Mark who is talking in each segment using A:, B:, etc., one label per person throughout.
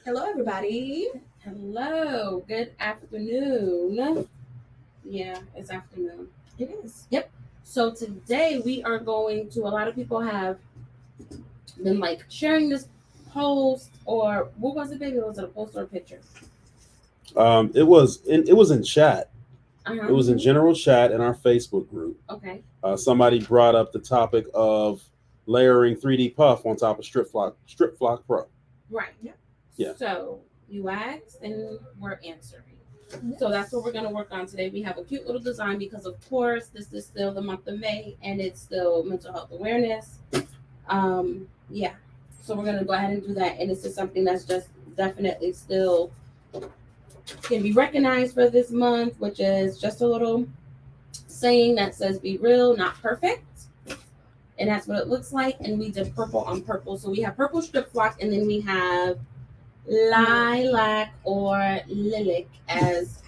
A: Hello, everybody.
B: Hello, good afternoon. Yeah, it's afternoon.
A: It is.
B: Yep. So today we are going to, a lot of people have been like sharing this post, or what was it, baby? Was it a post or a picture?
C: It was in chat.
B: Uh-huh.
C: It was in general chat in our Facebook group.
B: Okay.
C: Somebody brought up the topic of layering 3D puff on top of StripFlock Pro.
B: Right.
C: Yeah.
B: So you asked and we're answering. So that's what we're going to work on today. We have a cute little design because, of course, this is still the month of May and it's still mental health awareness. Yeah. So we're going to go ahead and do that. And this is something that's just definitely still can be recognized for this month, which is just a little saying that says be real, not perfect. And that's what it looks like. And we did purple on purple. So we have purple StripFlock, and then we have lilac or lilac as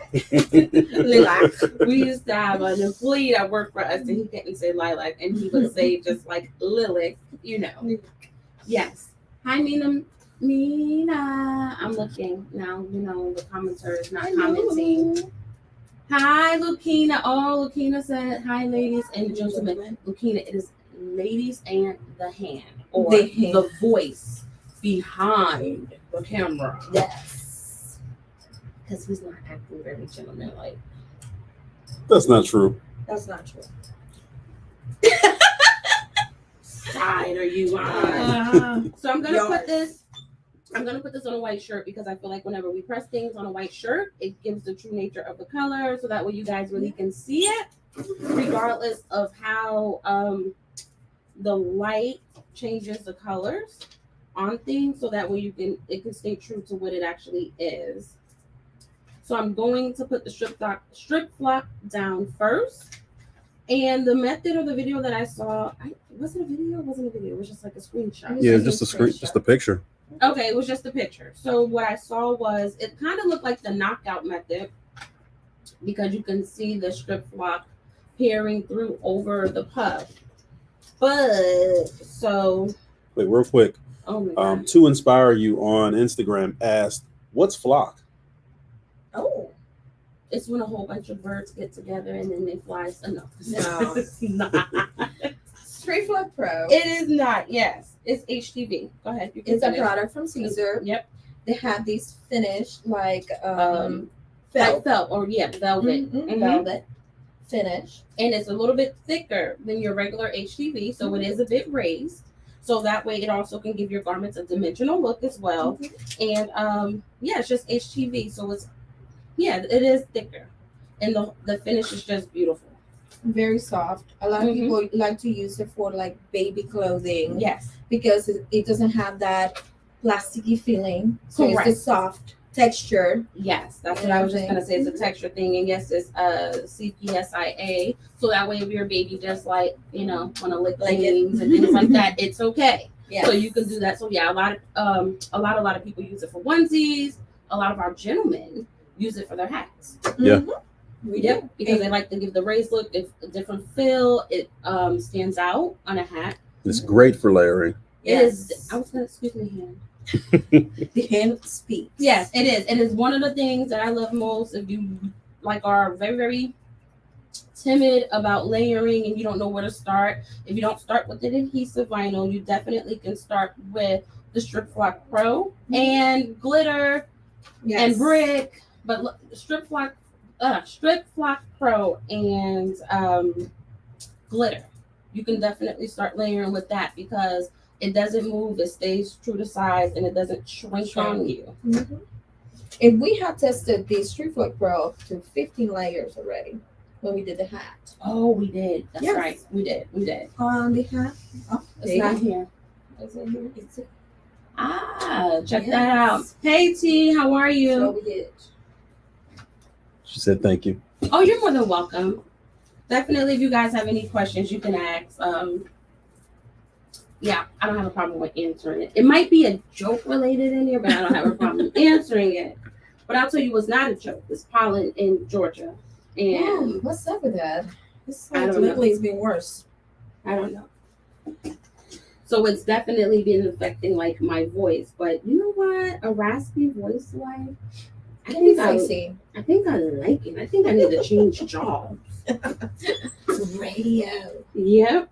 B: lilac. We used to have an employee that worked for us and he couldn't say lilac and he would say just like lilac, you know. Yes. Hi, Mina. I'm looking now, you know, the commenter is not commenting. Hi, Lukina. Oh, Lukina said hi, ladies and gentlemen. Lukina, it is ladies and the hand, or the voice behind the camera.
A: Yes.
B: Because he's not acting very gentlemanlike.
C: That's not true.
A: That's not true.
B: Side are you on? So I'm gonna put this. I'm gonna put this on a white shirt because I feel like whenever we press things on a white shirt, it gives the true nature of the color, so that way you guys really can see it, regardless of how the light changes the colors on things, so that way it can stay true to what it actually is. So I'm going to put the StripFlock down first. And the method of the video that I saw, was it a video? It wasn't a video. It was just like a screenshot.
C: Yeah, just a screen, just a picture.
B: Okay, it was just a picture. So what I saw was it kind of looked like the knockout method because you can see the StripFlock peering through over the puff. But so
C: wait, real quick.
B: Oh my God.
C: To Inspire You on Instagram asked, "What's flock?"
A: Oh,
B: it's when a whole bunch of birds get together and then they fly. No,
A: it's
B: not.
A: StripFlock Pro.
B: It is not. Yes, it's HTV. Go ahead. You can
A: It's
B: finish.
A: a product from Caesar.
B: Yep.
A: They have these finished like
B: Like
A: felt,
B: velvet. Mm-hmm.
A: velvet finish,
B: and it's a little bit thicker than your regular HTV, so it is a bit raised. So that way, it also can give your garments a dimensional look as well. And it's just HTV, so it is thicker, and the finish is just beautiful.
A: Very soft. A lot of people like to use it for like baby clothing.
B: Yes,
A: because it doesn't have that plasticky feeling. So
B: correct.
A: It's a soft texture.
B: Yes, that's what I was just gonna say. It's a texture thing, and yes, it's CPSIA. So that way, if your baby just like want to lick things and things like that, it's okay. Yeah. So you can do that. So yeah, a lot of people use it for onesies. A lot of our gentlemen use it for their hats.
C: Yeah.
A: We do
B: because they like to give the raised look. It's a different feel. It stands out on a hat.
C: It's great for layering.
B: It is. I was gonna excuse me, hand.
A: The hand speaks.
B: Yes, it is. It is one of the things that I love most. If you are very, very timid about layering and you don't know where to start, if you don't start with the adhesive vinyl, you definitely can start with the StripFlock Pro and glitter and brick. But look, StripFlock Pro and glitter. You can definitely start layering with that because it doesn't move, it stays true to size, and it doesn't shrink on you.
A: Mm-hmm. And we had tested the StripFlock Pro to 15 layers already when we did the hat.
B: Oh, we did. That's right. We did.
A: On the hat? Oh,
B: it's not here.
A: Is it here? It's it.
B: Check that out. Hey, T, how are you?
A: So we did.
C: She said thank you.
B: Oh, you're more than welcome. Definitely, if you guys have any questions, you can ask. I don't have a problem with answering it. It might be a joke related in here, but I don't have a problem answering it. But I'll tell you what's not a joke. It's pollen in Georgia. And
A: what's up with that?
B: I don't know.
A: Lately it's been worse.
B: I don't know. So it's definitely been affecting like my voice. But you know what? A raspy voice, like I think I like it. I think I need to change jobs.
A: Radio.
B: Yep.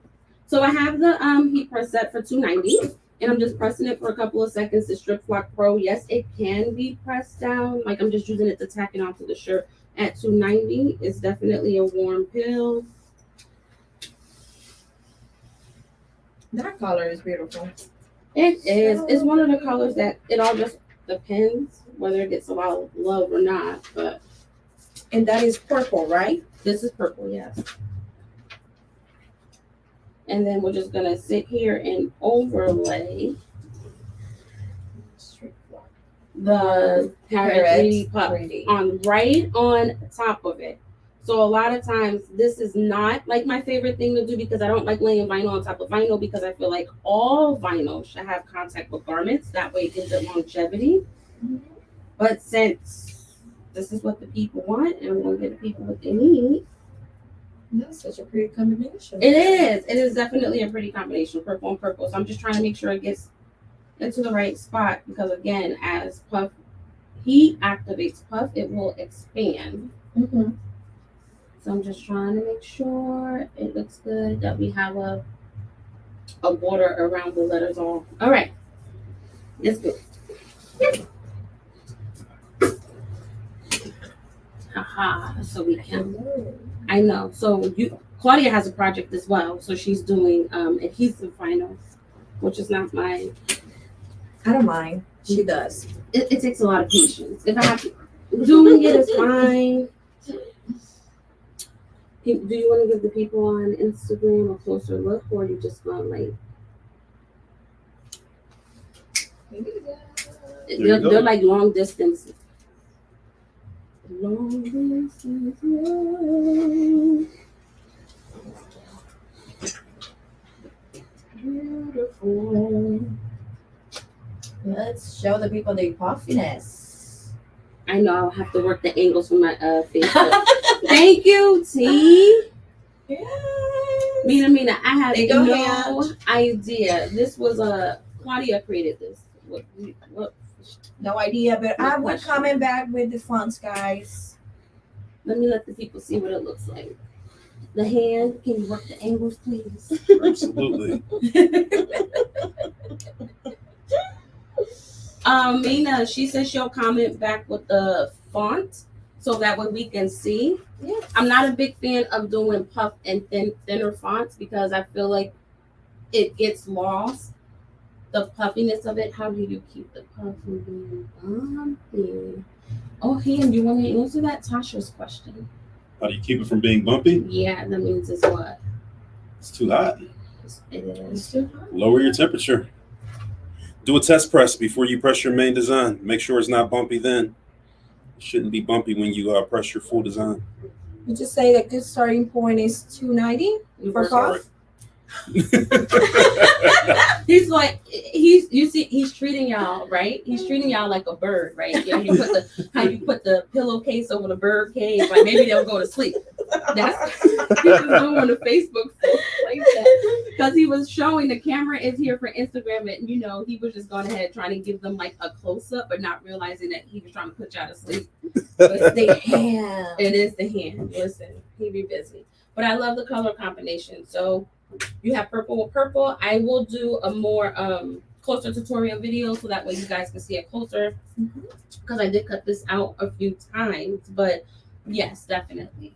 B: So I have the heat press set for $290, and I'm just pressing it for a couple of seconds. The StripFlock Pro, yes, it can be pressed down. Like I'm just using it to tack it onto the shirt at $290. It's definitely a warm pill.
A: That color is beautiful.
B: It is. It's one of the colors that it all just depends whether it gets a lot of love or not. But
A: And that is purple, right?
B: this is purple, yes. And then we're just gonna sit here and overlay the Parrot 3D Puff
A: 3D.
B: right on top of it. So a lot of times this is not like my favorite thing to do because I don't like laying vinyl on top of vinyl because I feel like all vinyl should have contact with garments. That way it gives it longevity.
A: Mhm.
B: But since this is what the people want and I'm gonna give the people what they need.
A: That's such a pretty combination.
B: It is. It is definitely a pretty combination, purple and purple. So I'm just trying to make sure it gets into the right spot because again, as puff heat activates puff, it will expand.
A: Mm-hmm.
B: So I'm just trying to make sure it looks good, that we have a border around the letters all. All right. It's good. Haha. So we can. I know. So Claudia has a project as well. So she's doing adhesive vinyl, which is not my.
A: I don't mind. She does.
B: It takes a lot of patience. If I have to, doing it is fine. Do you want to give the people on Instagram a closer look, or are you just going like? They're like long distance. Long distance. Love. Beautiful.
A: Let's show the people the puffiness.
B: I know I'll have to work the angles for my Facebook. Thank you, T.
A: Yeah.
B: Mina, I have
A: They go
B: no idea. This was Claudia created this. What?
A: No idea, but
B: No
A: I will
B: question.
A: comment back with the fonts, guys.
B: Let me let the people see what it looks like. The hand, can you work the angles, please?
C: Absolutely.
B: Mina, she says she'll comment back with the font so that way we can see.
A: Yeah.
B: I'm not a big fan of doing puff and thinner fonts because I feel like it gets lost. The puffiness of it. How do you keep the puff from being bumpy? Oh, hey, do you want to answer that Tasha's question?
C: How do you keep it from being bumpy?
B: Yeah, that means it's what?
C: It's too hot.
B: It is.
C: Lower your temperature. Do a test press before you press your main design. Make sure it's not bumpy then. It shouldn't be bumpy when you press your full design.
A: You just say the good starting point is 290 for puff.
B: He's like he's treating y'all right. He's treating y'all like a bird, right? Yeah, how you put the pillowcase over the bird cage, like maybe they'll go to sleep. That's he was on the Facebook like that because he was showing the camera is here for Instagram, and he was just going ahead trying to give them like a close up, but not realizing that he was trying to put y'all to sleep.
A: It's the hand.
B: It is the hand. Listen, he be busy, but I love the color combination. So. You have purple with purple. I will do a more closer tutorial video so that way you guys can see it closer because I did cut this out a few times, but yes, definitely.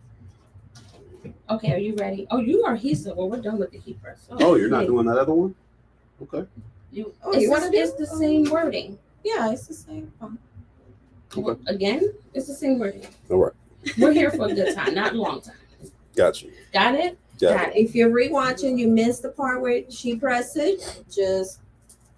B: Okay, are you ready? Oh, you are adhesive. Well, we're done with the heat press.
C: Oh, you're not doing that other one? Okay.
A: You want to do
B: it's the same wording.
A: Yeah, it's the same.
C: Okay.
B: Again, it's the same wording.
C: All right.
B: We're here for a good time, not a long time.
C: Got you.
B: Got it?
C: Got it.
A: If you're rewatching, you missed the part where she pressed it, just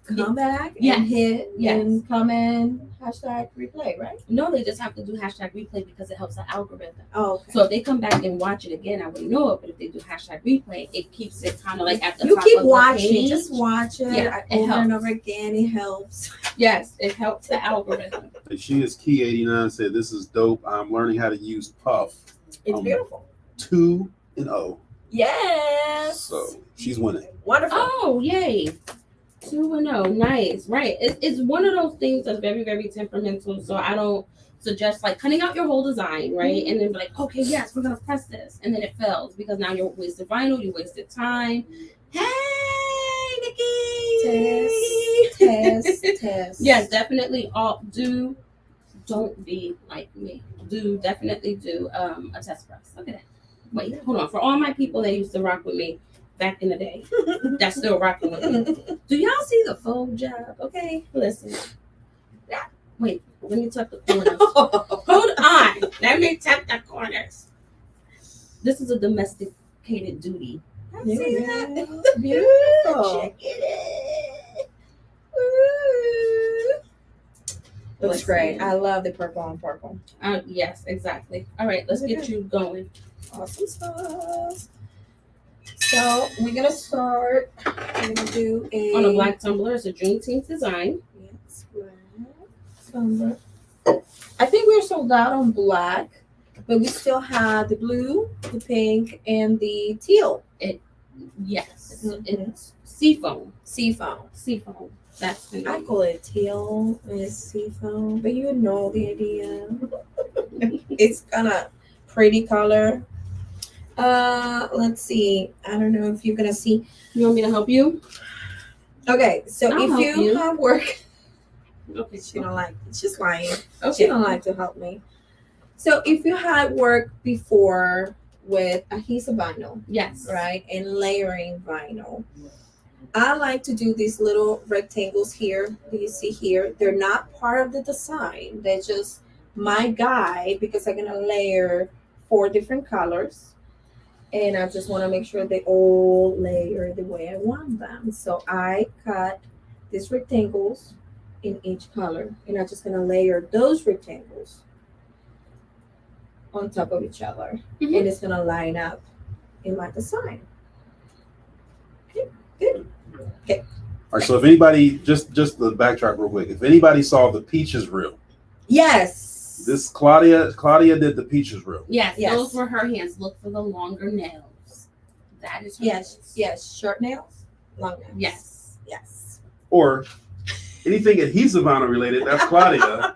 A: come back and hit and comment #replay, right?
B: No, they just have to do #replay because it helps the algorithm.
A: Oh, okay.
B: So if they come back and watch it again, I wouldn't know it. But if they do #replay, it keeps it kind of like at the
A: You
B: top
A: keep
B: of
A: watching,
B: the page.
A: just watch it,
B: Yeah, it
A: over and
B: helps.
A: over again. It helps.
B: Yes, it helps the algorithm.
C: She is Key 89 said this is dope. I'm learning how to use Puff.
A: It's beautiful.
C: 2-0.
A: Yes.
C: So she's winning.
A: Wonderful.
B: Oh, yay. 2-0. Nice. Right. It's one of those things that's very, very temperamental. So I don't suggest like cutting out your whole design, right? And then be like, okay, yes, we're gonna press this, and then it fails because now you're wasted vinyl, you wasted time. Hey, Nikki.
A: Test.
B: Yes, definitely. Don't be like me. Definitely do a test press. Look at that. Wait, hold on. For all my people that used to rock with me back in the day, that's still rocking with me. Do y'all see the faux job? Okay, listen. Wait, let me tuck the corners. Hold on. Let me tuck the corners. This is a domesticated duty. See that?
A: Beautiful.
B: Check it out.
A: Looks great. I love the purple on purple.
B: Yes, exactly. All right, let's get you going.
A: Awesome sauce. So we're gonna start. We're gonna do
B: On a black tumbler. It's a Juneteenth design.
A: Yes, black tumbler. I think we're sold out on black, but we still have the blue, the pink, and the teal.
B: Yes,
A: Mhm.
B: it's seafoam.
A: Seafoam.
B: Seafoam. That's the
A: I
B: name.
A: call it teal. It's seafoam, but you know the idea. It's kind of pretty color. Let's see. I don't know if you're gonna see.
B: You want me to help you?
A: Okay, so
B: I'll
A: if
B: help
A: you
B: you.
A: have work,
B: Okay.
A: she don't like. She's lying. She
B: Okay.
A: don't like to help me. So if you had work before with adhesive vinyl,
B: Yes.
A: right, and layering vinyl, I like to do these little rectangles here that you see here. They're not part of the design. They're just my guide because I'm gonna layer 4 different colors, and I just want to make sure they all layer the way I want them. So I cut these rectangles in each color, and I'm just gonna layer those rectangles on top of each other,
B: Mhm.
A: and it's gonna line up in my design. Okay, good.
C: All right. So if anybody, just the backtrack real quick. If anybody saw the peaches reel,
A: Yes.
C: this Claudia did the peaches reel.
B: Yes.
A: Yes.
B: Those were her hands. Look for the longer nails. That is her
A: Yes.
B: hands.
A: Yes. Short nails, long nails.
B: Yes.
A: Yes.
C: Or anything adhesive vinyl related, that's Claudia.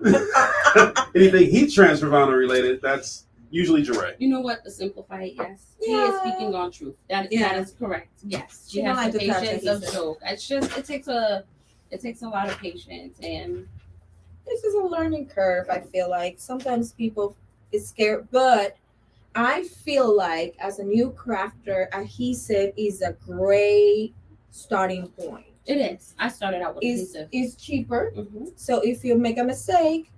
C: Anything heat transfer vinyl related, that's usually Jeray.
B: You know what? To simplify it, yes. He is
A: Yeah.
B: speaking on truth. That
A: Yeah.
B: is correct. Yes.
A: She
B: She
A: don't
B: has
A: like
B: the
A: to touch
B: patience of
A: adhesive.
B: Job. It's just it takes a lot of patience and
A: This is a learning curve. I feel like sometimes people is scared, but I feel like as a new crafter, adhesive is a great starting point.
B: it is. I started out with
A: It's
B: adhesive.
A: it's cheaper.
B: Mhm.
A: So if you make a mistake,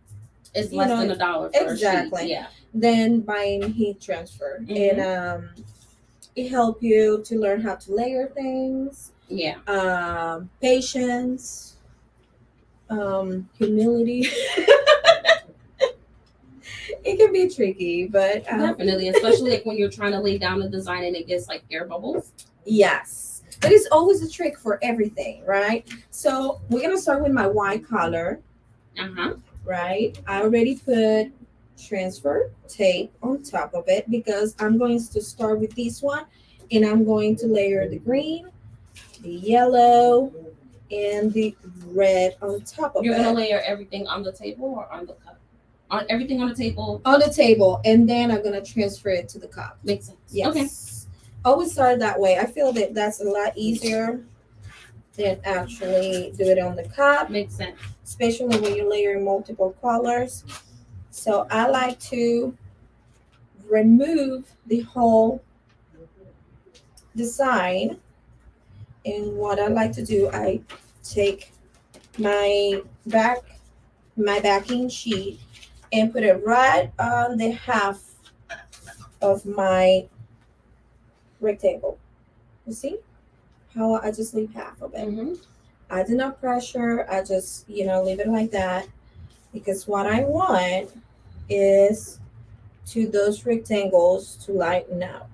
B: It's
A: you
B: less
A: know,
B: than $1 for
A: exactly.
B: a sheet. Yeah.
A: then buying heat transfer,
B: Mhm.
A: and it helps you to learn how to layer things,
B: Yeah.
A: patience, humility. It can be tricky, but
B: Definitely, especially like when you're trying to lay down a design and it gets like air bubbles.
A: yes, but it's always a trick for everything, right? So we're gonna start with my white collar,
B: Uh-huh.
A: right? I already put transfer tape on top of it because I'm going to start with this one, and I'm going to layer the green, the yellow, and the red on top of
B: You're
A: it.
B: gonna layer everything on the table or on the cup? On everything on the table.
A: On the table, and then I'm gonna transfer it to the cup.
B: Makes sense.
A: Yes.
B: Okay.
A: Always start that way. I feel that that's a lot easier than actually do it on the cup,
B: Makes sense.
A: especially when you're layering multiple colors. So I like to remove the whole design, and what I like to do, I take my backing sheet and put it right on the half of my rectangle. You see how I just leave half of it.
B: Mm-hmm.
A: I do not pressure. I just, leave it like that, because what I want is to those rectangles to lighten up.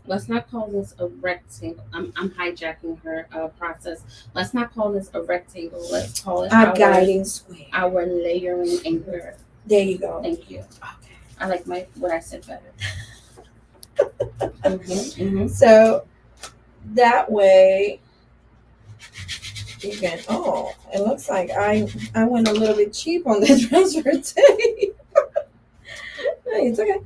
B: Let's not call this a rectangle. I'm hijacking her process. Let's not call this a rectangle. Let's call it
A: A guiding square.
B: our layering anchor.
A: There you go.
B: Thank you.
A: Okay.
B: I like what I said better.
A: So that way you can. Oh, it looks like I went a little bit cheap on the transfer tape. It's okay.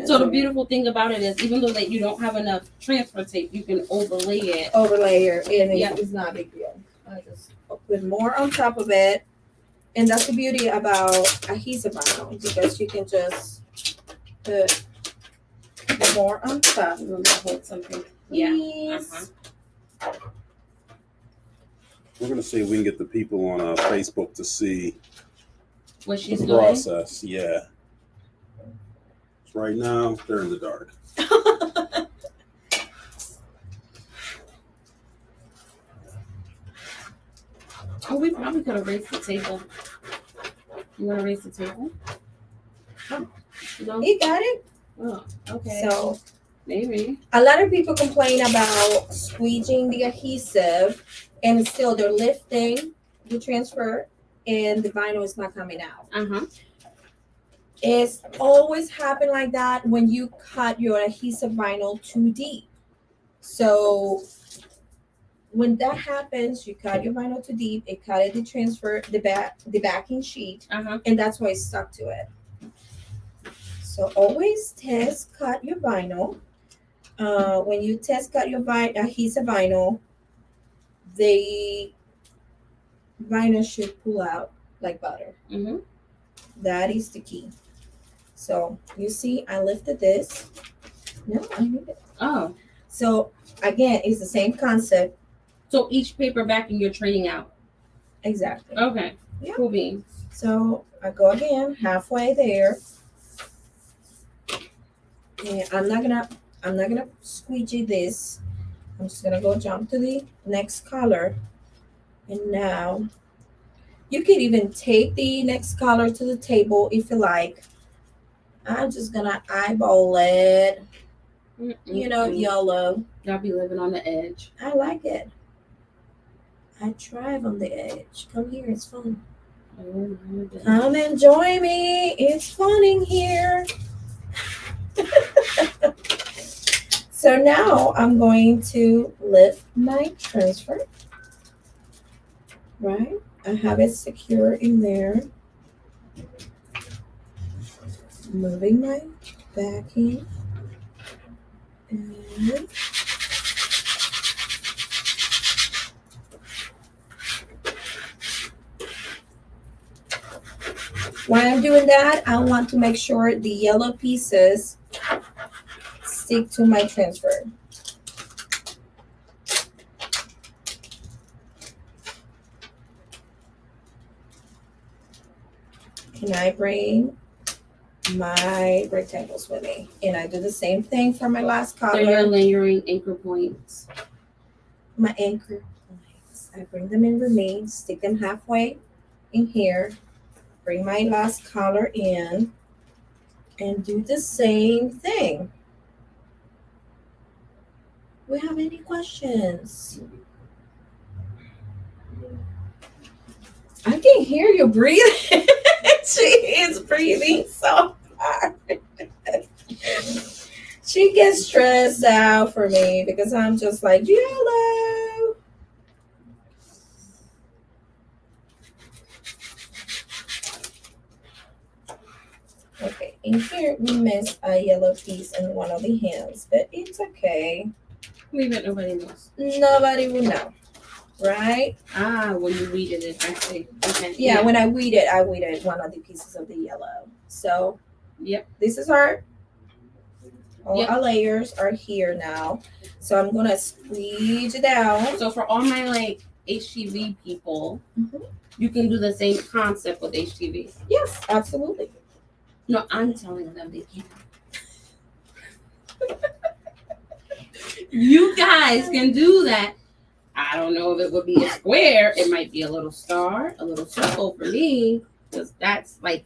B: So the beautiful thing about it is, even though that you don't have enough transfer tape, you can overlay it.
A: Overlay it, and
B: Yep.
A: it's not a big deal. I just put more on top of it, and that's the beauty about adhesive vinyl, because you can just put more on top.
B: You want me to hold something? Yeah.
A: Please.
C: We're gonna see if we can get the people on Facebook to see
B: What she's
C: the
B: doing.
C: process. Yeah. Right now, they're in the dark.
B: Oh, we probably could have raised the table. You want to raise the table? No.
A: You got it.
B: Oh, okay.
A: So
B: maybe.
A: a lot of people complain about squeegeing the adhesive, and still they're lifting the transfer, and the vinyl is not coming out. It's always happened like that when you cut your adhesive vinyl too deep. So when that happens, you cut your vinyl too deep, it cut the transfer, the backing sheet, and that's why it's stuck to it. So always test cut your vinyl. When you test cut your adhesive vinyl, the vinyl should pull out like butter. That is the key. So you see, I lifted this. No, I need it.
B: Oh.
A: So again, it's the same concept.
B: So each paper backing you're trading out.
A: Exactly.
B: Okay.
A: Yeah.
B: Cool beans.
A: So I go again, halfway there. And I'm not gonna squeegee this. I'm just gonna go jump to the next color. And now you can even take the next color to the table if you like. I'm just gonna eyeball it. You know, yellow.
B: Y'all be living on the edge.
A: I like it. I thrive on the edge. Come here, it's fun. Come and join me. It's fun in here. So now I'm going to lift my transfer. Right? I have it secure in there. Moving my backing. And while I'm doing that, I want to make sure the yellow pieces stick to my transfer. Can I bring my rectangles with me? And I do the same thing for my last color.
B: So you're layering anchor points.
A: My anchor points. I bring them in with me, stick them halfway in here, bring my last color in, and do the same thing. We have any questions? I can hear you breathing. She is breathing so hard. She gets stressed out for me because I'm just like, yellow. Okay, in here we missed a yellow piece in one of the hands, but it's okay.
B: Leave it, nobody knows.
A: Nobody will know, right?
B: Ah, when you weeded it, I see. Okay.
A: Yeah, when I weeded one of the pieces of the yellow. So,
B: yep.
A: This is our layers are here now. So I'm gonna squeeze it down.
B: So for all my like HTV people, you can do the same concept with HTV.
A: Yes, absolutely.
B: No, I'm telling them they can't. You guys can do that. I don't know if it would be a square. It might be a little star, a little circle for me, because that's like,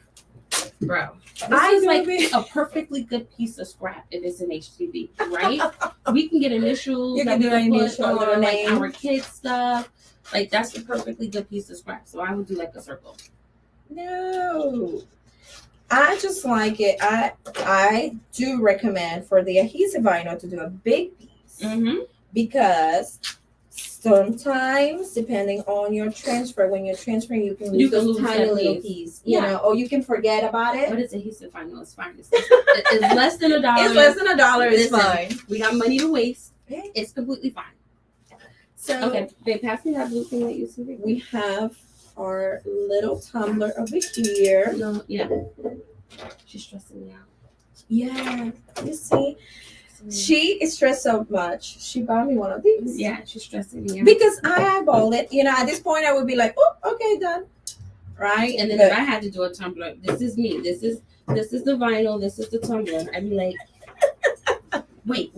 B: bro. This is like a perfectly good piece of scrap if it's an HTV, right? We can get initials.
A: You can do an initial,
B: on like our kids' stuff. Like that's a perfectly good piece of scrap. So I would do like a circle.
A: No. I just like it. I do recommend for the adhesive vinyl to do a big piece
B: Mm-hmm.
A: because sometimes, depending on your transfer, when you're transferring, you can
B: You
A: lose
B: can
A: those
B: lose
A: tiny
B: that
A: little
B: piece.
A: piece,
B: Yeah.
A: or you can forget about it.
B: But it's adhesive vinyl. It's fine. It's less than $1.
A: It's less than $1. It's
B: Listen,
A: fine.
B: We got money to waste.
A: Okay.
B: It's completely fine.
A: So
B: Okay, babe, pass me that blue thing that you see.
A: we have our little tumbler over here.
B: No, yeah. She's stressing me out.
A: Yeah, you see, she is stressed so much. She bought me one of these.
B: Yeah, she's stressing me out.
A: Because I eyeballed it. At this point, I would be like, oh, okay, done. Right?
B: And then
A: But
B: if I had to do a tumbler, this is me. This is the vinyl. This is the tumbler. I'd be like, wait.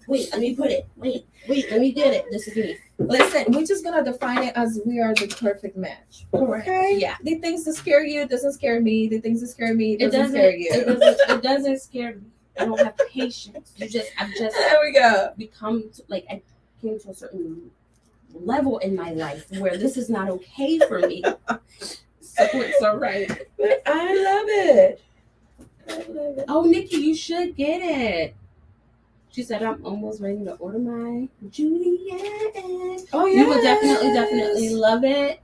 B: Let me put it. Wait. Let me get it. This is me.
A: listen, we're just going to define it as we are the perfect match. Okay?
B: Yeah.
A: The things that scare you doesn't scare me. The things that scare me
B: It
A: doesn't scare you.
B: It doesn't scare me. I don't have patience. I've just
A: There we go.
B: become I came to a certain level in my life where this is not okay for me. So it's all right.
A: But I love it.
B: Oh, Nikki, you should get it. She said, I'm almost ready to order my Juliet.
A: Oh, yeah.
B: You would definitely love it.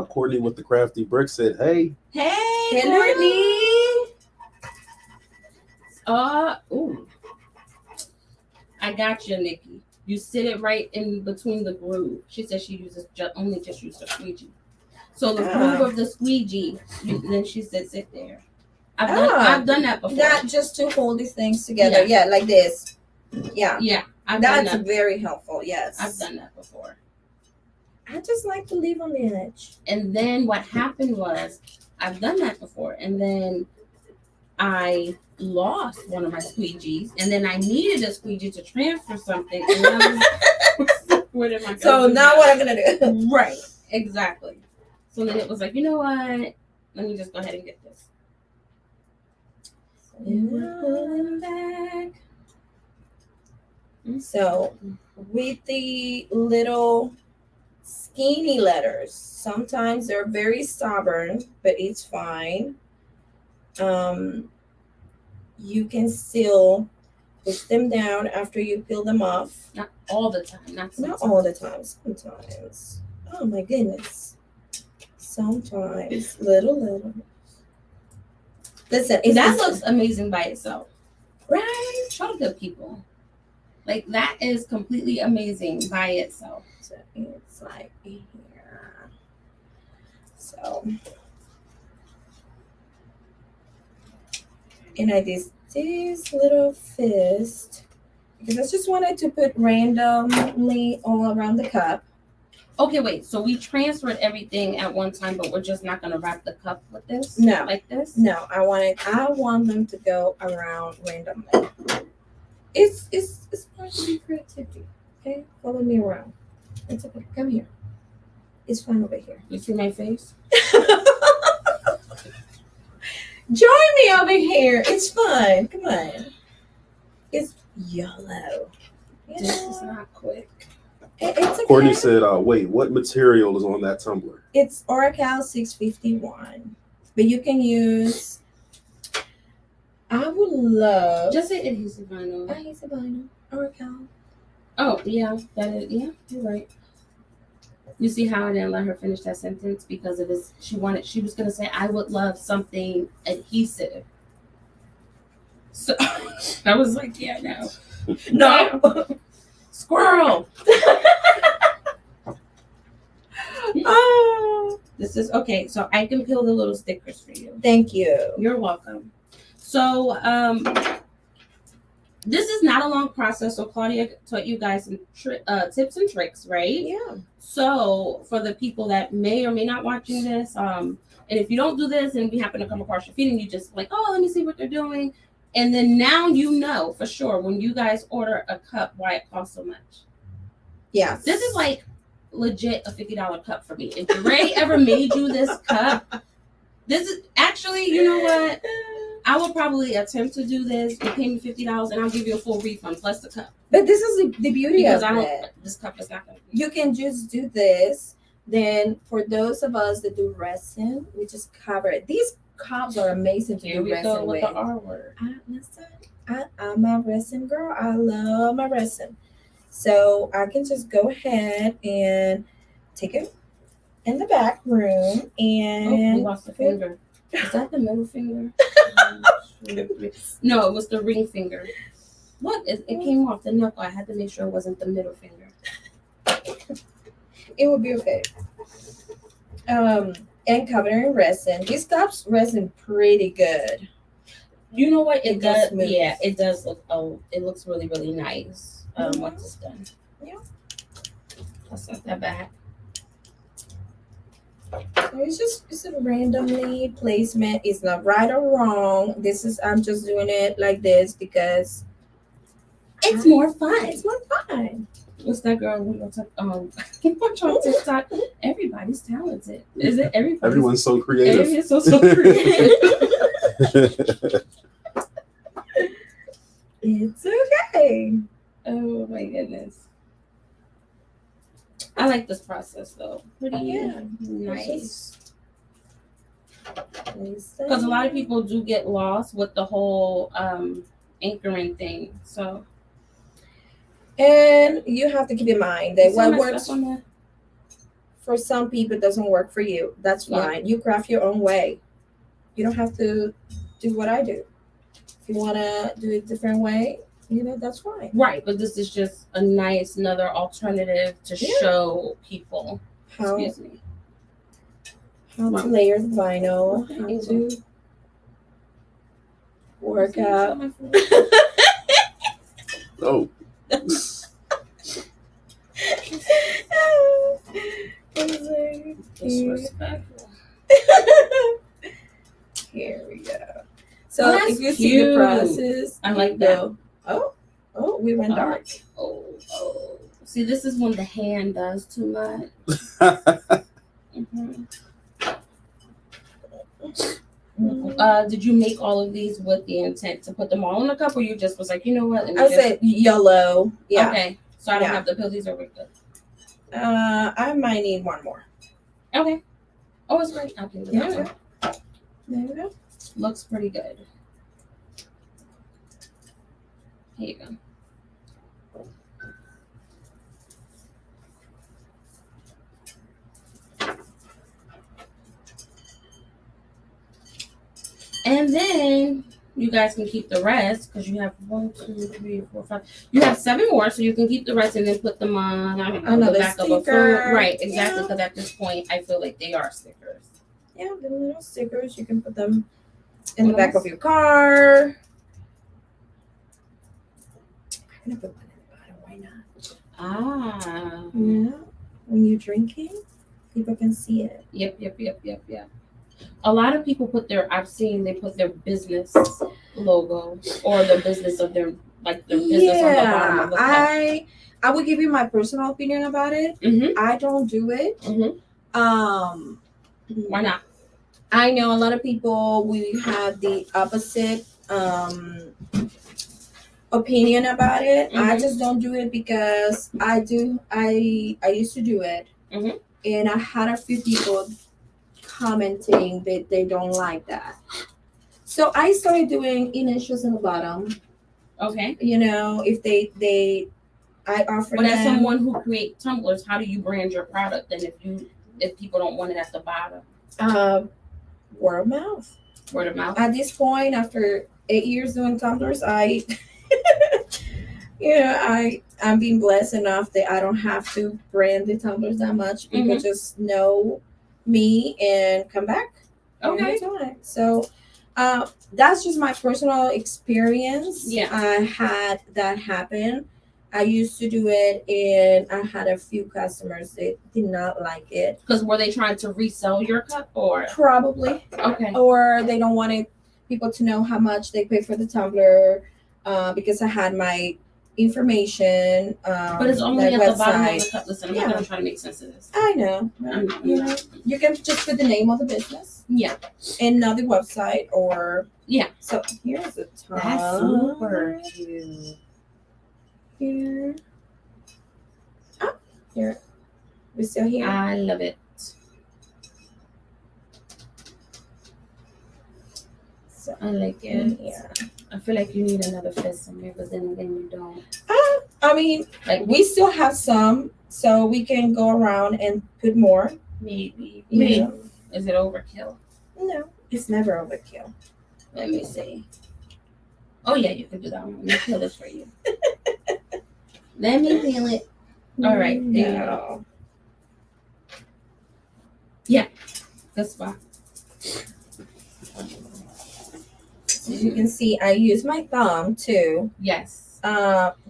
C: Courtney with the crafty brick said, "Hey,
B: Hey,
A: Courtney.
B: Ooh. I got you, Nikki. You sit it right in between the groove. She said she uses only used a squeegee. So the groove of the squeegee, then she said sit there. I've done that before.
A: Not just to hold these things together. Yeah, like this. Yeah.
B: Yeah, I've done
A: That's
B: that.
A: very helpful. Yes.
B: I've done that before.
A: I just like to leave on the edge.
B: And then what happened was, I've done that before, and then I lost one of my squeegees, and then I needed a squeegee to transfer something. And I was, what am I gonna
A: So
B: do
A: now what I'm gonna do?
B: Right, exactly. So then it was like, you know what? Let me just go ahead and get this. And we're pulling back.
A: So with the little skinny letters, sometimes they're very stubborn, but it's fine. You can still push them down after you peel them off.
B: Not all the time. Not
A: all the time. Sometimes. Oh my goodness. Sometimes little. Listen,
B: That looks amazing by itself.
A: right.
B: Show the good people. Like that is completely amazing by itself.
A: So it's like here. So, and I did this little fist because I just wanted to put randomly all around the cup.
B: Okay, wait. So we transferred everything at one time, but we're just not gonna wrap the cup with this?
A: No.
B: Like this?
A: No, I want them to go around randomly. It's part of the creativity. Okay, follow me around. It's okay. Come here. It's fine over here.
B: You see my face?
A: Join me over here. It's fun. Come on. It's yellow.
B: This is not quick.
A: It's okay.
C: Courtney said, wait, what material is on that tumbler?"
A: It's Oracal 651, but you can use. I would love
B: Just say adhesive vinyl.
A: adhesive vinyl. Oracal.
B: Oh, yeah. That is, yeah, you're right. You see how I didn't let her finish that sentence because of this? She was going to say, I would love something adhesive. So I was like, yeah, no.
A: No.
B: Squirrel.
A: Oh,
B: This is okay. So I can peel the little stickers for you.
A: thank you.
B: You're welcome. So this is not a long process. So Claudia taught you guys some tips and tricks, right?
A: Yeah.
B: So for the people that may or may not watching this, and if you don't do this and we happen to come across your feed and you just like, oh, let me see what they're doing. And then now you know for sure when you guys order a cup why it costs so much.
A: Yeah.
B: This is like legit a $50 cup for me. If Ray ever made you this cup, this is actually, you know what? I will probably attempt to do this. You pay me $50 and I'll give you a full refund plus the cup.
A: But this is the beauty
B: Because
A: of it.
B: this cup is not going to be.
A: You can just do this. Then for those of us that do resin, we just cover it. These cups are amazing to
B: Here
A: do
B: we go
A: resin
B: with
A: with.
B: the R word.
A: I'm a resin girl. I love my resin. So I can just go ahead and take it in the back room
B: Oh, we
A: and
B: lost the finger. Is that the middle finger? No, it was the ring finger. What? It came off the knuckle. I had to make sure it wasn't the middle finger.
A: it will be okay. And covered in resin. This cups resin pretty good.
B: You know what? It
A: It goes
B: does.
A: smooth.
B: Yeah, it does look. Oh, it looks really, really nice.
A: Mhm.
B: Once it's done.
A: Yeah.
B: I'll set that back.
A: So it's a randomly placement. It's not right or wrong. I'm just doing it like this because
B: It's more fun.
A: it's more fun.
B: What's that girl we on TikTok? Everybody's talented. Is it everybody?
C: Everyone's so creative.
B: Everyone's so creative.
A: It's okay.
B: Oh my goodness. I like this process though. Pretty nice. Because a lot of people do get lost with the whole anchoring thing. So
A: And you have to keep in mind that what works
B: on the
A: for some people doesn't work for you. That's fine. You craft your own way. You don't have to do what I do. If you want to do it a different way, that's fine.
B: right, but this is just a nice another alternative to show people.
A: How
B: Excuse me.
A: to layer the vinyl,
B: Okay.
A: how to work out.
C: Oh.
B: Disrespectful.
A: Here we go. So
B: That's
A: if you see the
B: cute.
A: process,
B: I like
A: you
B: that.
A: go, oh, we went dark.
B: Oh. See, this is when the hand does too much. Mm-hmm. Did you make all of these with the intent to put them all in a cup, or you just was like, you know what? Let me
A: I said yellow. Yeah.
B: Okay, so I don't have to peel these over. Good.
A: I might need one more.
B: Okay. Oh, it's great. I'll do that.
A: Yeah. There we go.
B: Looks pretty good. Here you go. And then you guys can keep the rest because you have 1, 2, 3, 4, 5. You have 7 more, so you can keep the rest and then put them on. I don't know,
A: Another
B: the back of a
A: sticker.
B: phone. Right, exactly.
A: Yeah.
B: Because at this point, I feel like they are stickers.
A: Yeah, the little stickers. You can put them in the back of your car. I'm gonna put one in the bottom. Why not?
B: Ah.
A: Yeah. When you're drinking, people can see it.
B: Yep. A lot of people I've seen they put their business logo or the business of their business on the bottom of the cup.
A: I would give you my personal opinion about it.
B: Mm-hmm.
A: I don't do it.
B: Mm-hmm. Why not?
A: I know a lot of people we have the opposite opinion about it. I
B: Mhm.
A: just don't do it because I used to do it,
B: Mhm.
A: and I had a few people commenting that they don't like that. So I started doing initials in the bottom.
B: Okay.
A: If I offer
B: But as
A: them.
B: someone who creates tumblers, how do you brand your product? And if people don't want it at the bottom,
A: Word of mouth.
B: word of mouth.
A: At this point, after 8 years doing tumblers, I'm being blessed enough that I don't have to brand the tumblers that much. People just know me and come back.
B: Okay.
A: Anytime. So that's just my personal experience.
B: Yeah.
A: I had that happen. I used to do it, and I had a few customers that did not like it.
B: Because were they trying to resell your cup or?
A: Probably.
B: Okay.
A: Or they don't want people to know how much they pay for the tumbler because I had my information.
B: But it's only at the bottom of the cup. Listen, I'm not going to try to make sense of this.
A: I know. You can just put the name of the business.
B: Yeah.
A: And not the website or.
B: Yeah.
A: So here's the top.
B: That's super cute.
A: Here. Oh, here. We still here?
B: I love it.
A: So
B: I like it.
A: yeah.
B: I feel like you need another fist somewhere, but then again, you don't.
A: I mean,
B: Like
A: we still have some, so we can go around and put more.
B: maybe.
A: Yeah.
B: Is it overkill?
A: No, it's never overkill.
B: Let me see. Oh yeah, you can do that one. Let me feel this for you. Let me feel it. All right, there you go.
A: No.
B: Good spot.
A: As you can see, I use my thumb too.
B: Yes.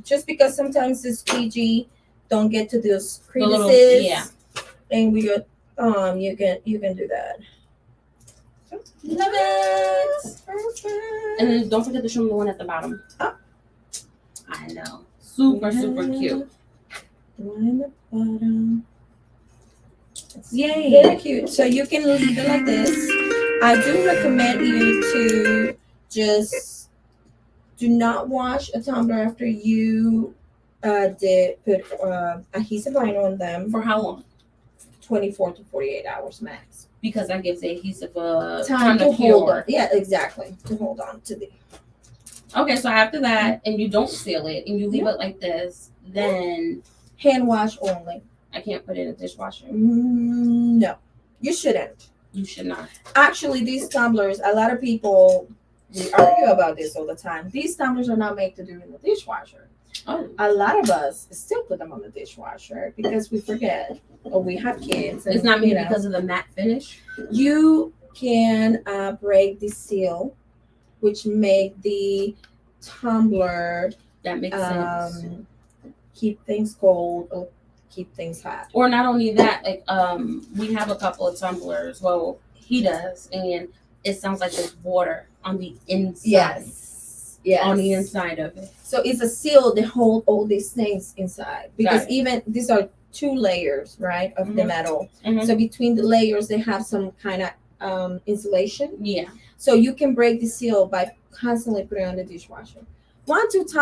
A: Just because sometimes the squeegee don't get to those
B: The little-
A: crevices.
B: yeah.
A: And with your thumb, you can do that.
B: Love it.
A: Perfect.
B: And then don't forget to show me the one at the bottom.
A: Oh.
B: I know. Super cute.
A: The one in the bottom.
B: Yay.
A: Very cute. So you can leave it like this. I do recommend you to just do not wash a tumbler after you did put adhesive vinyl on them.
B: For how long?
A: 24 to 48 hours max.
B: Because that gives the adhesive a
A: Time to hold
B: cure.
A: on. Yeah, exactly. To hold on to the.
B: Okay, so after that, and you don't seal it, and you leave it like this, then
A: Hand wash only.
B: I can't put it in a dishwasher.
A: No, you shouldn't.
B: You should not.
A: Actually, these tumblers, a lot of people, we argue about this all the time. These tumblers are not made to do in the dishwasher.
B: Oh,
A: A lot of us still put them on the dishwasher because we forget or we have kids. And,
B: it's not me
A: you know,
B: because of the matte finish.
A: you can break the seal, which make the tumbler
B: That makes sense.
A: keep things cold or keep things hot.
B: Or not only that, like we have a couple of tumblers. Well, he does, and it sounds like there's water on the inside.
A: Yes.
B: On the inside of it.
A: So it's a seal that hold all these things inside because
B: it.
A: even these are 2 layers, right, of the
B: Mhm.
A: metal.
B: Mhm.
A: So between the layers, they have some kind of insulation.
B: Yeah.
A: So you can break the seal by constantly putting it on the dishwasher. 1-2 times.